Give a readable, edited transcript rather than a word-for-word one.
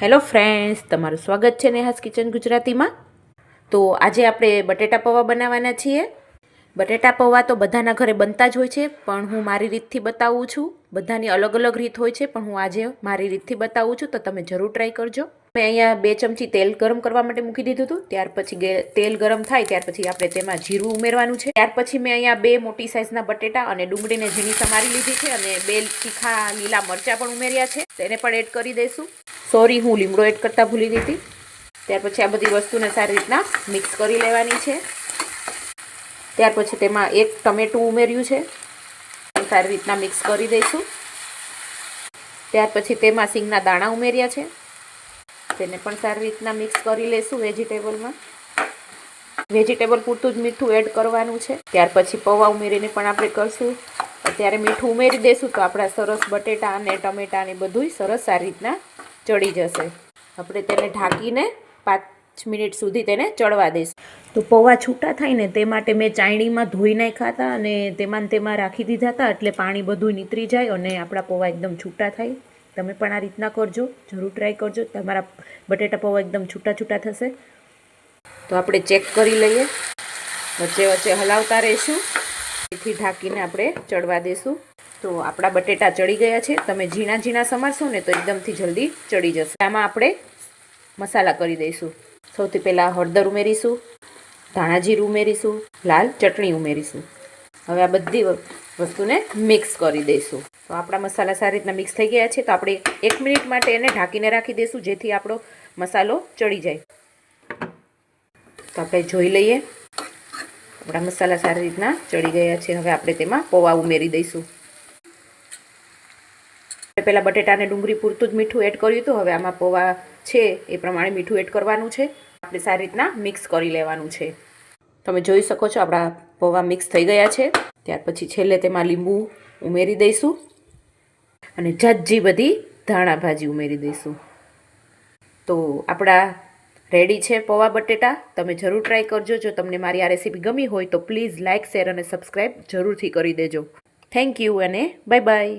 Hello friends, તમારું સ્વાગત છે નેહાસ કિચન ગુજરાતીમાં. તો આજે આપણે બટેટા પૌવા બનાવવાના છીએ. બટેટા પૌવા તો બધાના ઘરે બનતા જ હોય છે, પણ હું મારી રીતથી બતાવું છું. બધાની અલગ અલગ રીત હોય છે, પણ હું આજે મારી રીતથી બતાવું છું, તો તમે જરૂર ટ્રાય કરજો. મેં અહીંયા 2 ચમચી તેલ ગરમ કરવા માટે મૂકી દીધું હતું. ત્યાર પછી તેલ ગરમ થાય ત્યાર પછી આપણે તેમાં જીરું ઉમેરવાનું છે. ત્યાર પછી મેં અહીંયા 2 મોટી સાઇઝના બટેટા અને ડુંગળીને ઝીણી સમારી લીધી છે અને 2 તીખા લીલા મરચાં પણ ઉમેર્યા છે. તેને પણ એડ કરી દઈશું. સોરી, હું લીમડો એડ કરતાં ભૂલી ગઈ હતી. ત્યાર પછી આ બધી વસ્તુને સારી રીતના મિક્સ કરી લેવાની છે. ત્યાર પછી તેમાં 1 ટમેટું ઉમેર્યું છે, સારી રીતના મિક્સ કરી દઈશું. ત્યાર પછી તેમાં સિંગના દાણા ઉમેર્યા છે, તેને પણ સારી રીતના મિક્સ કરી લઈશું. વેજીટેબલ પૂરતું જ મીઠું એડ કરવાનું છે. ત્યાર પછી પૌવા ઉમેરીને પણ આપણે કરશું. અત્યારે મીઠું ઉમેરી દઈશું તો આપણા સરસ બટેટા અને ટમેટા ને બધુંય સરસ સારી રીતના ચડી જશે. આપણે તેને ઢાંકીને 5 મિનિટ સુધી તેને ચડવા દઈશું. તો પૌવા છૂટા થાય ને તે માટે મેં ચાયણીમાં ધોઈ નાખ્યા હતા અને તેમાં રાખી દીધા હતા, એટલે પાણી બધું નીતરી જાય અને આપણા પૌવા એકદમ છૂટા થાય. તમે પણ આ રીતના કરજો, જરૂર ટ્રાય કરજો. તમારા બટેટા પૌવા એકદમ છૂટા છૂટા થશે. તો આપણે ચેક કરી લઈએ, વચ્ચે વચ્ચે હલાવતા રહીશું. તેથી ઢાંકીને આપણે ચડવા દઈશું. તો આપણા બટેટા ચડી ગયા છે. તમે ઝીણા ઝીણા સમારશો ને તો એકદમથી જલ્દી ચડી જશે. આમાં આપણે મસાલા કરી દઈશું. સૌથી પહેલાં હળદર ઉમેરીશું, ધાણા જીરું ઉમેરીશું, લાલ ચટણી ઉમેરીશું. હવે આ બધી વસ્તુને મિક્સ કરી દઈશું. તો આપણા મસાલા સારી રીતના મિક્સ થઈ ગયા છે. તો આપણે 1 મિનિટ માટે એને ઢાંકીને રાખી દઈશું, જેથી આપણો મસાલો ચડી જાય. તો આપણે જોઈ લઈએ, આપણા મસાલા સારી રીતના ચડી ગયા છે. હવે આપણે તેમાં પૌવા ઉમેરી દઈશું. પહેલાં બટેટા અને ડુંગળી પૂરતું જ મીઠું એડ કર્યું હતું. હવે આમાં પૌવા છે એ પ્રમાણે મીઠું એડ કરવાનું છે. આપણે સારી રીતના મિક્સ કરી લેવાનું છે. તમે જોઈ શકો છો આપણા પૌવા મિક્સ થઈ ગયા છે. ત્યાર પછી છેલ્લે તેમાં લીંબુ ઉમેરી દઈશું અને ઝાઝી બધી ધાણા ભાજી ઉમેરી દઈશું. તો આપણા રેડી છે પૌવા બટેટા. તમે જરૂર ટ્રાય કરજો. જો તમને મારી આ રેસીપી ગમી હોય તો પ્લીઝ લાઇક, શેર અને સબસ્ક્રાઈબ જરૂરથી કરી દેજો. થેન્ક યુ અને બાય બાય.